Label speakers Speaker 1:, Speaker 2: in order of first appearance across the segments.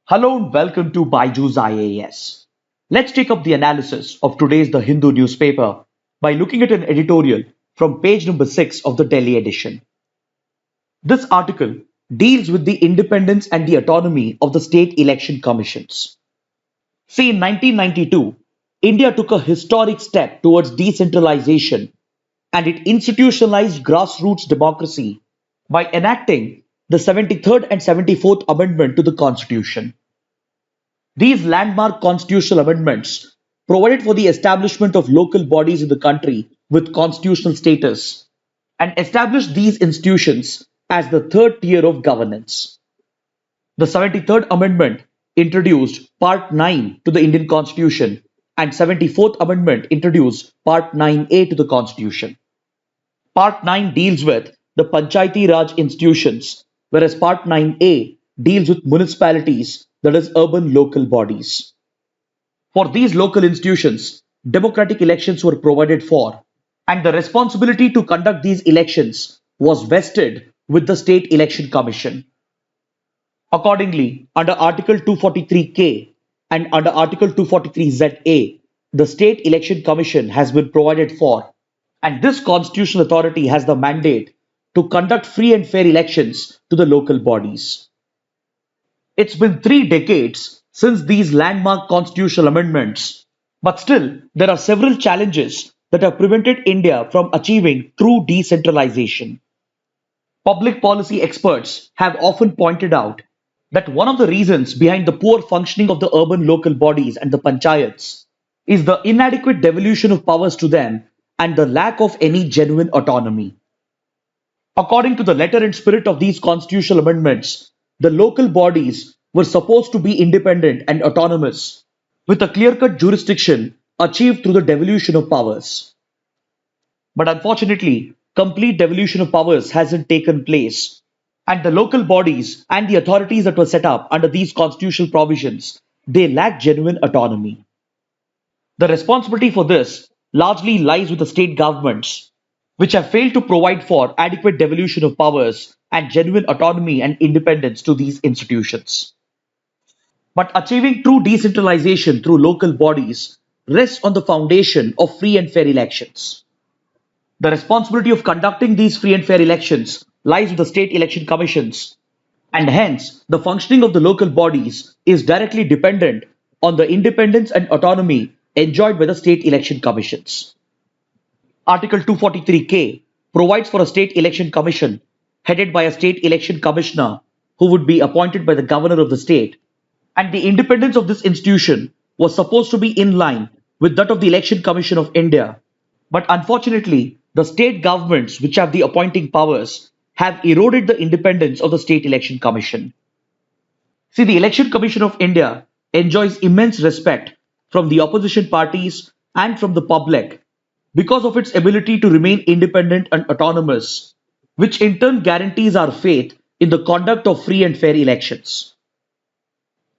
Speaker 1: Hello and welcome to Byju's IAS. Let's take up the analysis of today's The Hindu newspaper by looking at an editorial from page number 6 of the Delhi edition. This article deals with the independence and the autonomy of the state election commissions. See, in 1992, India took a historic step towards decentralization and it institutionalized grassroots democracy by enacting the 73rd and 74th Amendment to the Constitution. These landmark constitutional amendments provided for the establishment of local bodies in the country with constitutional status and established these institutions as the third tier of governance. The 73rd Amendment introduced Part 9 to the Indian Constitution and 74th Amendment introduced Part 9A to the Constitution. Part 9 deals with the Panchayati Raj institutions, whereas Part 9A deals with municipalities, that is, urban local bodies. For these local institutions, democratic elections were provided for, and the responsibility to conduct these elections was vested with the State Election Commission. Accordingly, under Article 243K and under Article 243ZA, the State Election Commission has been provided for, and this constitutional authority has the mandate to conduct free and fair elections to the local bodies. It's been 3 decades since these landmark constitutional amendments, but still there are several challenges that have prevented India from achieving true decentralization. Public policy experts have often pointed out that one of the reasons behind the poor functioning of the urban local bodies and the panchayats is the inadequate devolution of powers to them and the lack of any genuine autonomy. According to the letter and spirit of these constitutional amendments, the local bodies were supposed to be independent and autonomous, with a clear-cut jurisdiction achieved through the devolution of powers. But unfortunately, complete devolution of powers hasn't taken place, and the local bodies and the authorities that were set up under these constitutional provisions, they lack genuine autonomy. The responsibility for this largely lies with the state governments, which have failed to provide for adequate devolution of powers and genuine autonomy and independence to these institutions. But achieving true decentralization through local bodies rests on the foundation of free and fair elections. The responsibility of conducting these free and fair elections lies with the state election commissions, and hence the functioning of the local bodies is directly dependent on the independence and autonomy enjoyed by the state election commissions. Article 243K provides for a state election commission headed by a state election commissioner who would be appointed by the governor of the state, and the independence of this institution was supposed to be in line with that of the Election Commission of India. But unfortunately, the state governments which have the appointing powers have eroded the independence of the State Election Commission. See, the Election Commission of India enjoys immense respect from the opposition parties and from the public because of its ability to remain independent and autonomous, which in turn guarantees our faith in the conduct of free and fair elections.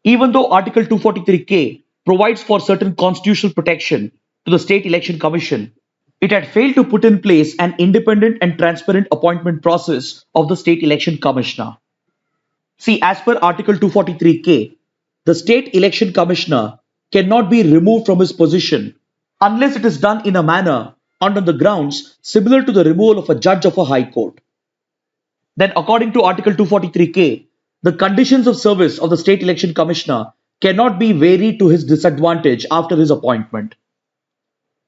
Speaker 1: Even though Article 243K provides for certain constitutional protection to the State Election Commission, it had failed to put in place an independent and transparent appointment process of the State Election Commissioner. See, as per Article 243K, the State Election Commissioner cannot be removed from his position unless it is done in a manner and on the grounds similar to the removal of a judge of a high court. Then, according to Article 243K, the conditions of service of the State Election Commissioner cannot be varied to his disadvantage after his appointment.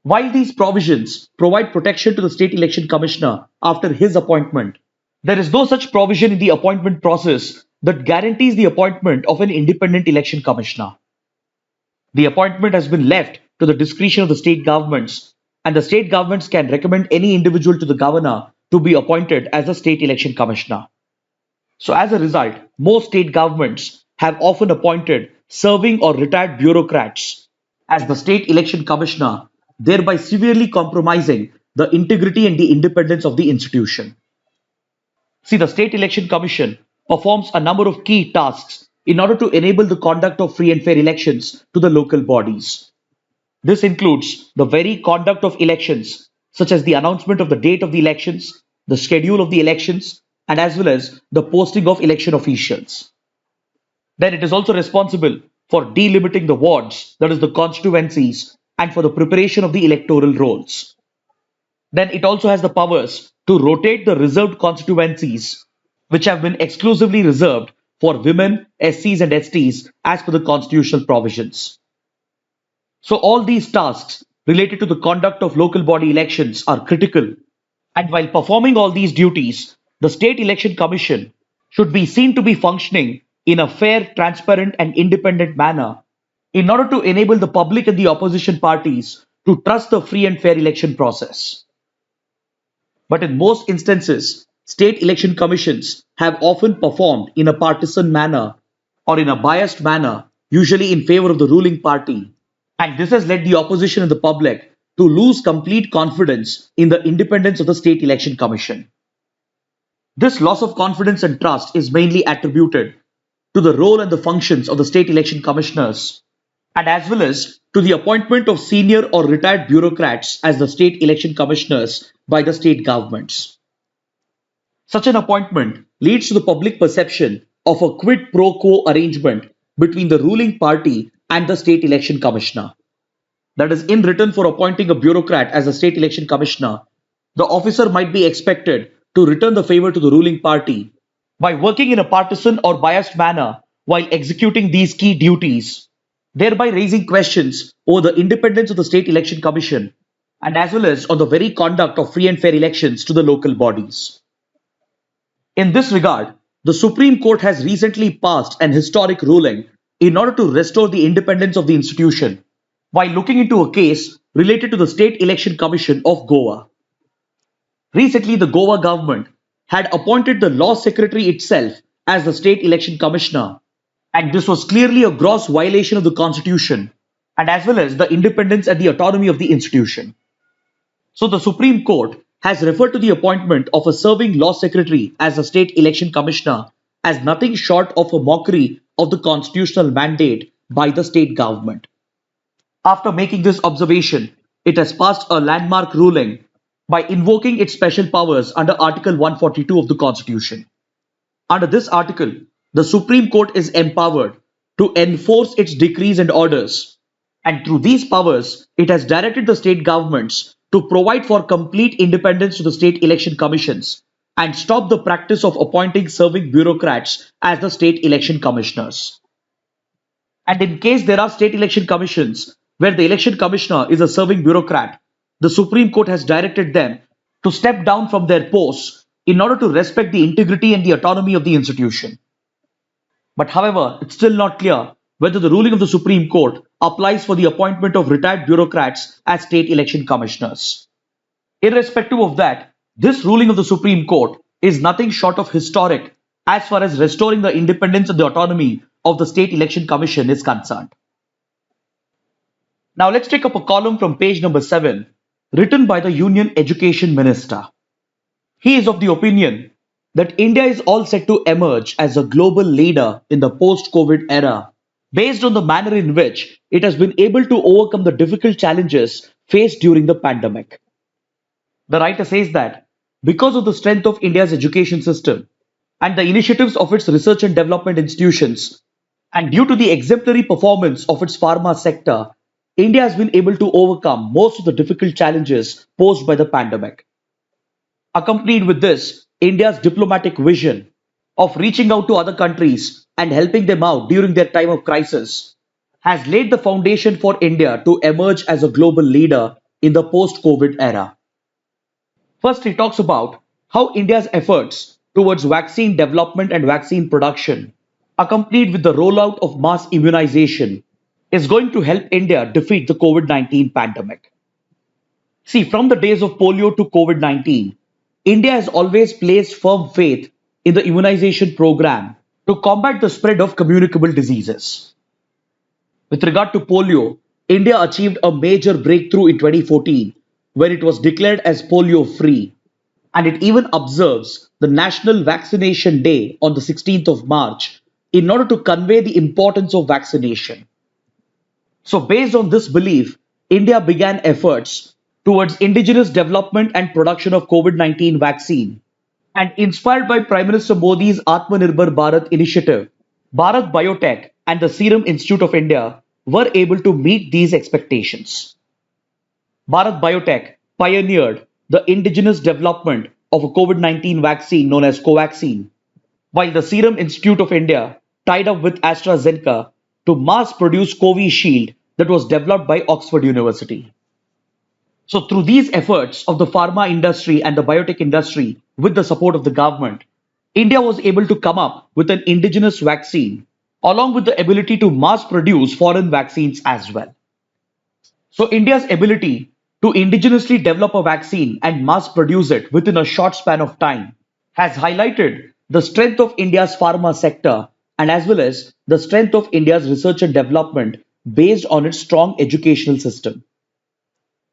Speaker 1: While these provisions provide protection to the State Election Commissioner after his appointment, there is no such provision in the appointment process that guarantees the appointment of an independent election commissioner. The appointment has been left to the discretion of the state governments, and the state governments can recommend any individual to the governor to be appointed as a state election commissioner. So as a result, most state governments have often appointed serving or retired bureaucrats as the state election commissioner, thereby severely compromising the integrity and the independence of the institution. See, the State Election Commission performs a number of key tasks in order to enable the conduct of free and fair elections to the local bodies. This includes the very conduct of elections, such as the announcement of the date of the elections, the schedule of the elections, and as well as the posting of election officials. Then it is also responsible for delimiting the wards, that is, the constituencies, and for the preparation of the electoral rolls. Then it also has the powers to rotate the reserved constituencies, which have been exclusively reserved for women, SCs, and STs as per the constitutional provisions. So, all these tasks related to the conduct of local body elections are critical. And while performing all these duties, the State Election Commission should be seen to be functioning in a fair, transparent, and independent manner in order to enable the public and the opposition parties to trust the free and fair election process. But in most instances, state election commissions have often performed in a partisan manner or in a biased manner, usually in favor of the ruling party. And this has led the opposition and the public to lose complete confidence in the independence of the State Election Commission. This loss of confidence and trust is mainly attributed to the role and the functions of the State Election Commissioners, and as well as to the appointment of senior or retired bureaucrats as the State Election Commissioners by the state governments. Such an appointment leads to the public perception of a quid pro quo arrangement between the ruling party and the State Election Commissioner. That is, in return for appointing a bureaucrat as a State Election Commissioner, the officer might be expected to return the favor to the ruling party by working in a partisan or biased manner while executing these key duties, thereby raising questions over the independence of the State Election Commission and as well as on the very conduct of free and fair elections to the local bodies. In this regard, the Supreme Court has recently passed an historic ruling in order to restore the independence of the institution by looking into a case related to the State Election Commission of Goa. Recently, the Goa government had appointed the Law Secretary itself as the State Election Commissioner, and this was clearly a gross violation of the Constitution and as well as the independence and the autonomy of the institution. So the Supreme Court has referred to the appointment of a serving Law Secretary as the State Election Commissioner as nothing short of a mockery of the constitutional mandate by the state government. After making this observation, it has passed a landmark ruling by invoking its special powers under Article 142 of the Constitution. Under this article, the Supreme Court is empowered to enforce its decrees and orders, and through these powers, it has directed the state governments to provide for complete independence to the state election commissions and stop the practice of appointing serving bureaucrats as the state election commissioners. And in case there are state election commissions where the election commissioner is a serving bureaucrat, the Supreme Court has directed them to step down from their posts in order to respect the integrity and the autonomy of the institution. But however, it's still not clear whether the ruling of the Supreme Court applies for the appointment of retired bureaucrats as state election commissioners. Irrespective of that, this ruling of the Supreme Court is nothing short of historic as far as restoring the independence and the autonomy of the State Election Commission is concerned. Now let's take up a column from page number 7, written by the Union Education Minister. He is of the opinion that India is all set to emerge as a global leader in the post-COVID era, based on the manner in which it has been able to overcome the difficult challenges faced during the pandemic. The writer says that because of the strength of India's education system and the initiatives of its research and development institutions, and due to the exemplary performance of its pharma sector, India has been able to overcome most of the difficult challenges posed by the pandemic. Accompanied with this, India's diplomatic vision of reaching out to other countries and helping them out during their time of crisis has laid the foundation for India to emerge as a global leader in the post-COVID era. First, he talks about how India's efforts towards vaccine development and vaccine production, accompanied with the rollout of mass immunization, is going to help India defeat the COVID-19 pandemic. See, from the days of polio to COVID-19, India has always placed firm faith in the immunization program to combat the spread of communicable diseases. With regard to polio, India achieved a major breakthrough in 2014 when it was declared as polio-free, and it even observes the National Vaccination Day on the 16th of March in order to convey the importance of vaccination. So based on this belief, India began efforts towards indigenous development and production of COVID-19 vaccine. And inspired by Prime Minister Modi's Atmanirbhar Bharat initiative, Bharat Biotech and the Serum Institute of India were able to meet these expectations. Bharat Biotech pioneered the indigenous development of a COVID-19 vaccine known as Covaxin, while the Serum Institute of India tied up with AstraZeneca to mass produce Covishield that was developed by Oxford University. So, through these efforts of the pharma industry and the biotech industry with the support of the government, India was able to come up with an indigenous vaccine along with the ability to mass produce foreign vaccines as well. So, India's ability to indigenously develop a vaccine and mass produce it within a short span of time has highlighted the strength of India's pharma sector and as well as the strength of India's research and development based on its strong educational system.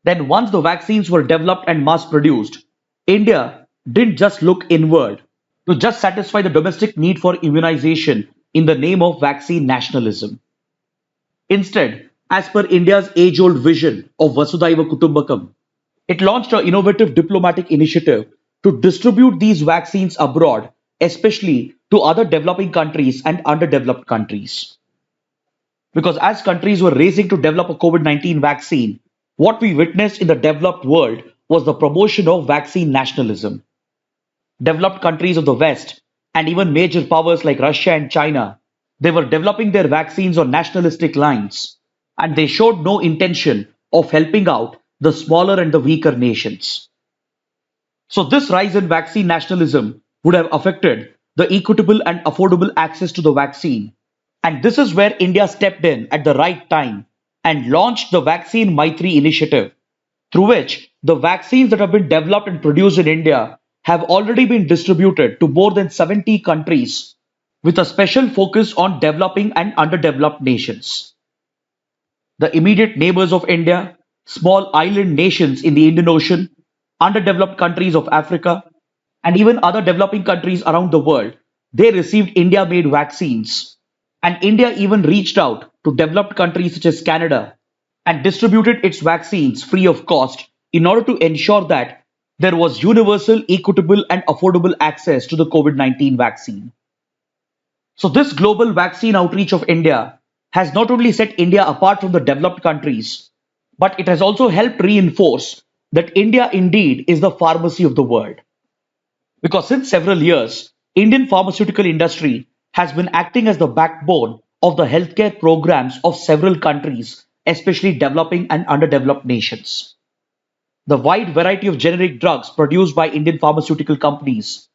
Speaker 1: Then, once the vaccines were developed and mass produced, India didn't just look inward to just satisfy the domestic need for immunization in the name of vaccine nationalism. Instead, as per India's age old vision of Vasudhaiva Kutumbakam, it launched an innovative diplomatic initiative to distribute these vaccines abroad, especially to other developing countries and underdeveloped countries. Because as countries were racing to develop a COVID-19 vaccine, what we witnessed in the developed world was the promotion of vaccine nationalism. Developed countries of the West and even major powers like Russia and China, they were developing their vaccines on nationalistic lines and they showed no intention of helping out the smaller and the weaker nations. So this rise in vaccine nationalism would have affected the equitable and affordable access to the vaccine. And this is where India stepped in at the right time and launched the Vaccine Maitri initiative, through which the vaccines that have been developed and produced in India have already been distributed to more than 70 countries with a special focus on developing and underdeveloped nations. The immediate neighbors of India, small island nations in the Indian Ocean, underdeveloped countries of Africa, and even other developing countries around the world, they received India made vaccines. And India even reached out to developed countries such as Canada and distributed its vaccines free of cost in order to ensure that there was universal, equitable, and affordable access to the COVID-19 vaccine. So, this global vaccine outreach of India has not only set India apart from the developed countries, but it has also helped reinforce that India indeed is the pharmacy of the world. Because since several years, Indian pharmaceutical industry has been acting as the backbone of the healthcare programs of several countries, especially developing and underdeveloped nations. The wide variety of generic drugs produced by Indian pharmaceutical companies,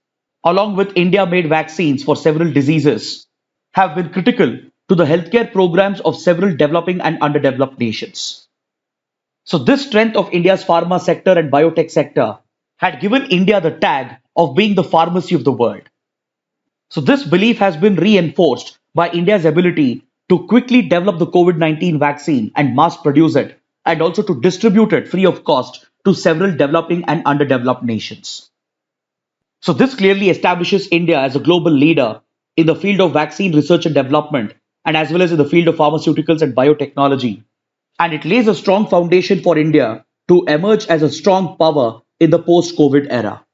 Speaker 1: along with India-made vaccines for several diseases, have been critical to the healthcare programs of several developing and underdeveloped nations. So this strength of India's pharma sector and biotech sector had given India the tag of being the pharmacy of the world. So this belief has been reinforced by India's ability to quickly develop the COVID-19 vaccine and mass produce it, and also to distribute it free of cost to several developing and underdeveloped nations. So this clearly establishes India as a global leader in the field of vaccine research and development, and as well as in the field of pharmaceuticals and biotechnology. And it lays a strong foundation for India to emerge as a strong power in the post-COVID era.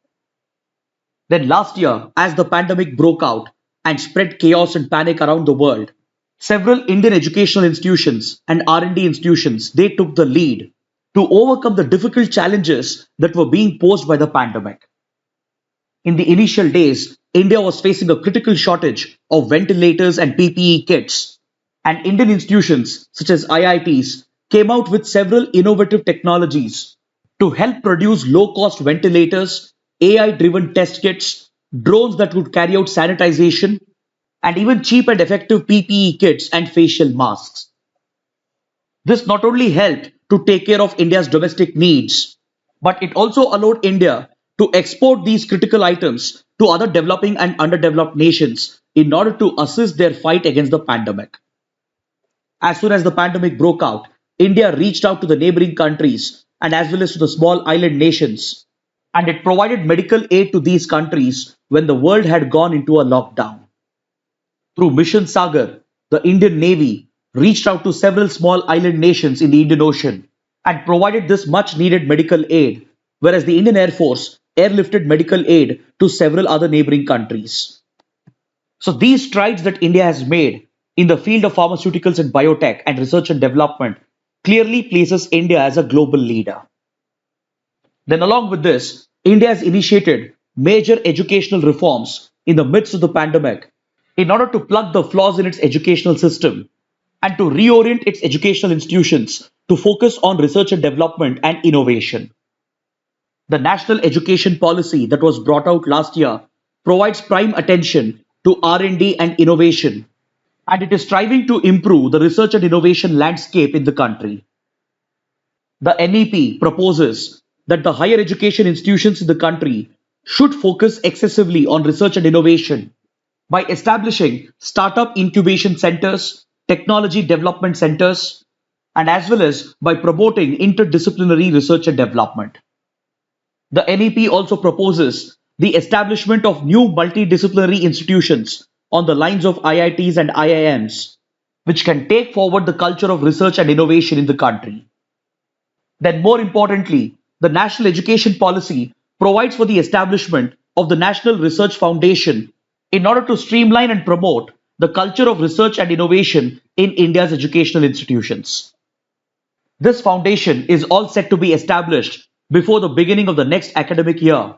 Speaker 1: Then last year, as the pandemic broke out and spread chaos and panic around the world, several Indian educational institutions and R&D institutions, they took the lead to overcome the difficult challenges that were being posed by the pandemic. In the initial days, India was facing a critical shortage of ventilators and PPE kits, and Indian institutions such as IITs came out with several innovative technologies to help produce low-cost ventilators, AI-driven test kits, drones that would carry out sanitization, and even cheap and effective PPE kits and facial masks. This not only helped to take care of India's domestic needs, but it also allowed India to export these critical items to other developing and underdeveloped nations in order to assist their fight against the pandemic. As soon as the pandemic broke out, India reached out to the neighboring countries and as well as to the small island nations, and it provided medical aid to these countries when the world had gone into a lockdown. Through Mission Sagar, the Indian Navy reached out to several small island nations in the Indian Ocean and provided this much needed medical aid, whereas the Indian Air Force airlifted medical aid to several other neighboring countries. So these strides that India has made in the field of pharmaceuticals and biotech and research and development clearly places India as a global leader. Then along with this, India has initiated major educational reforms in the midst of the pandemic in order to plug the flaws in its educational system and to reorient its educational institutions to focus on research and development and innovation. The national education policy that was brought out last year provides prime attention to R&D and innovation, and it is striving to improve the research and innovation landscape in the country. The NEP proposes that the higher education institutions in the country should focus excessively on research and innovation by establishing startup incubation centers, technology development centers, and as well as by promoting interdisciplinary research and development. The NEP also proposes the establishment of new multidisciplinary institutions on the lines of IITs and IIMs, which can take forward the culture of research and innovation in the country. Then, more importantly, the National Education Policy provides for the establishment of the National Research Foundation in order to streamline and promote the culture of research and innovation in India's educational institutions. This foundation is all set to be established before the beginning of the next academic year,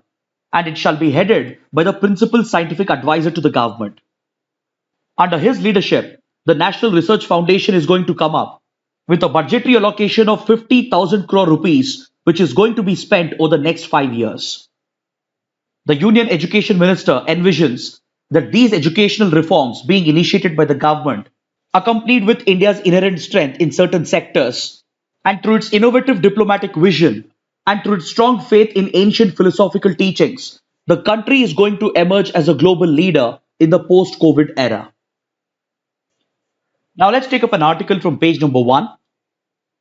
Speaker 1: and it shall be headed by the principal scientific advisor to the government. Under his leadership, the National Research Foundation is going to come up with a budgetary allocation of 50,000 crore rupees, which is going to be spent over the next 5 years. The Union Education Minister envisions that these educational reforms being initiated by the government, accompanied with India's inherent strength in certain sectors, and through its innovative diplomatic vision, and through its strong faith in ancient philosophical teachings, the country is going to emerge as a global leader in the post-COVID era. Now let's take up an article from page number 1.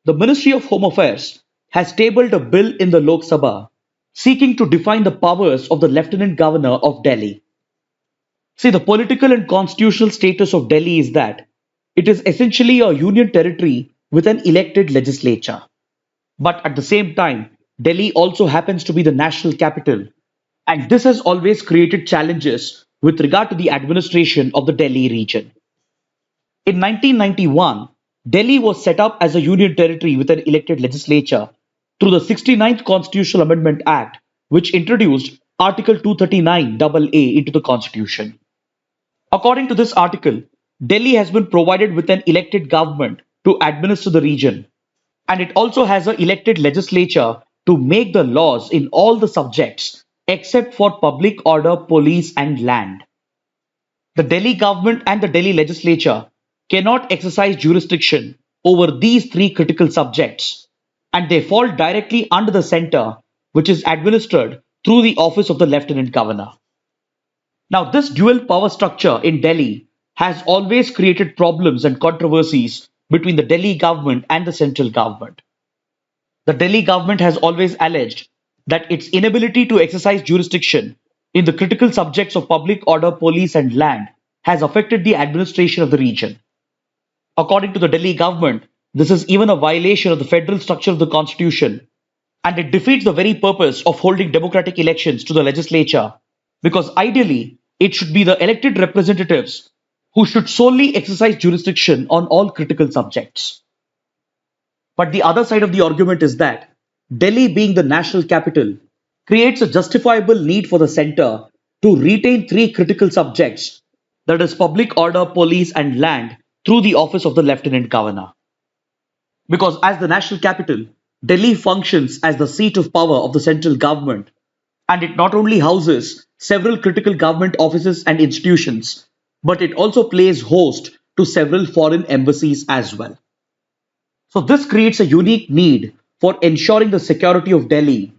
Speaker 1: The Ministry of Home Affairs has tabled a bill in the Lok Sabha seeking to define the powers of the Lieutenant Governor of Delhi. See, the political and constitutional status of Delhi is that it is essentially a union territory with an elected legislature. But at the same time, Delhi also happens to be the national capital, and this has always created challenges with regard to the administration of the Delhi region. In 1991, Delhi was set up as a union territory with an elected legislature through the 69th Constitutional Amendment Act, which introduced Article 239AA into the Constitution. According to this article, Delhi has been provided with an elected government to administer the region, and it also has an elected legislature to make the laws in all the subjects except for public order, police, and land. The Delhi government and the Delhi legislature cannot exercise jurisdiction over these three critical subjects, and they fall directly under the center, which is administered through the office of the Lieutenant Governor. Now, this dual power structure in Delhi has always created problems and controversies between the Delhi government and the central government. The Delhi government has always alleged that its inability to exercise jurisdiction in the critical subjects of public order, police, and land has affected the administration of the region. According to the Delhi government, this is even a violation of the federal structure of the constitution, and it defeats the very purpose of holding democratic elections to the legislature, because ideally, it should be the elected representatives who should solely exercise jurisdiction on all critical subjects. But the other side of the argument is that Delhi, being the national capital, creates a justifiable need for the center to retain three critical subjects, that is, public order, police, and land, through the office of the Lieutenant Governor. Because as the national capital, Delhi functions as the seat of power of the central government, and it not only houses several critical government offices and institutions, but it also plays host to several foreign embassies as well. So this creates a unique need for ensuring the security of Delhi,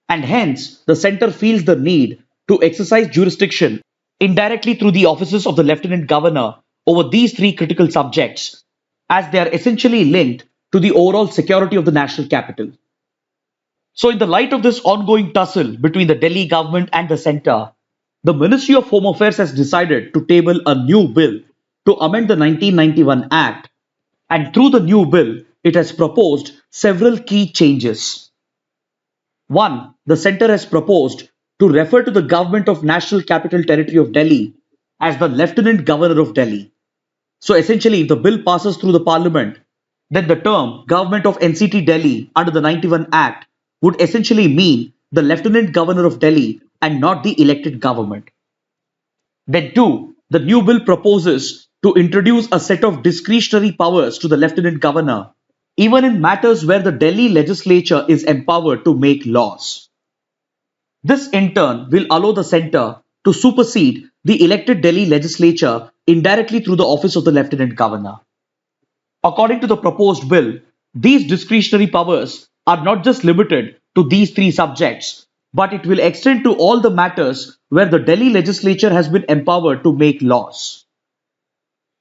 Speaker 1: and hence the center feels the need to exercise jurisdiction indirectly through the offices of the Lieutenant Governor over these three critical subjects, as they are essentially linked to the overall security of the national capital. So in the light of this ongoing tussle between the Delhi government and the center, the Ministry of Home Affairs has decided to table a new bill to amend the 1991 Act, and through the new bill, it has proposed several key changes. One, the center has proposed to refer to the Government of National Capital Territory of Delhi as the Lieutenant Governor of Delhi. So essentially, if the bill passes through the parliament, then the term Government of NCT Delhi under the 91 Act would essentially mean the Lieutenant Governor of Delhi and not the elected government. Then two, the new bill proposes to introduce a set of discretionary powers to the Lieutenant Governor, even in matters where the Delhi legislature is empowered to make laws. This in turn will allow the centre to supersede the elected Delhi legislature indirectly through the office of the Lieutenant Governor. According to the proposed bill, these discretionary powers are not just limited to these three subjects, but it will extend to all the matters where the Delhi legislature has been empowered to make laws.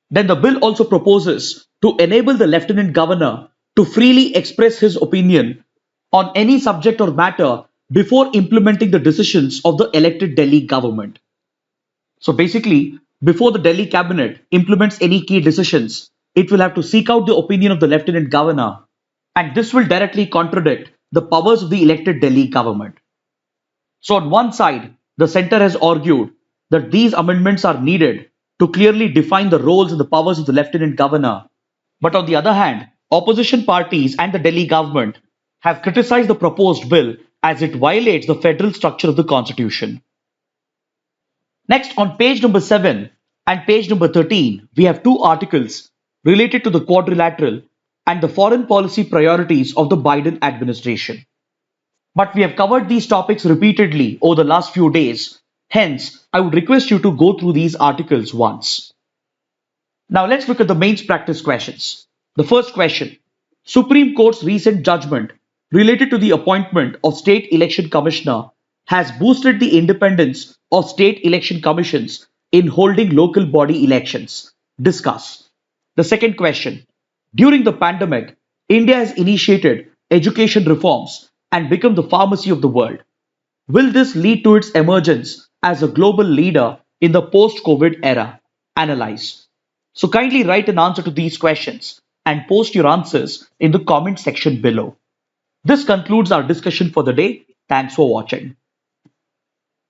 Speaker 1: Then the bill also proposes to enable the Lieutenant Governor to freely express his opinion on any subject or matter before implementing the decisions of the elected Delhi government. So basically, before the Delhi cabinet implements any key decisions, it will have to seek out the opinion of the Lieutenant Governor, and this will directly contradict the powers of the elected Delhi government. So on one side, the centre has argued that these amendments are needed to clearly define the roles and the powers of the Lieutenant Governor. But on the other hand, opposition parties and the Delhi government have criticized the proposed bill as it violates the federal structure of the constitution. Next, on page number 7 and page number 13, we have two articles related to the quadrilateral and the foreign policy priorities of the Biden administration. But we have covered these topics repeatedly over the last few days. Hence, I would request you to go through these articles once. Now let's look at the mains practice questions. The first question, Supreme Court's recent judgment related to the appointment of State Election Commissioner has boosted the independence of state election commissions in holding local body elections. Discuss. The second question, during the pandemic, India has initiated education reforms and become the pharmacy of the world. Will this lead to its emergence as a global leader in the post-COVID era? Analyze. So kindly write an answer to these questions and post your answers in the comment section below. This concludes our discussion for the day. Thanks for watching.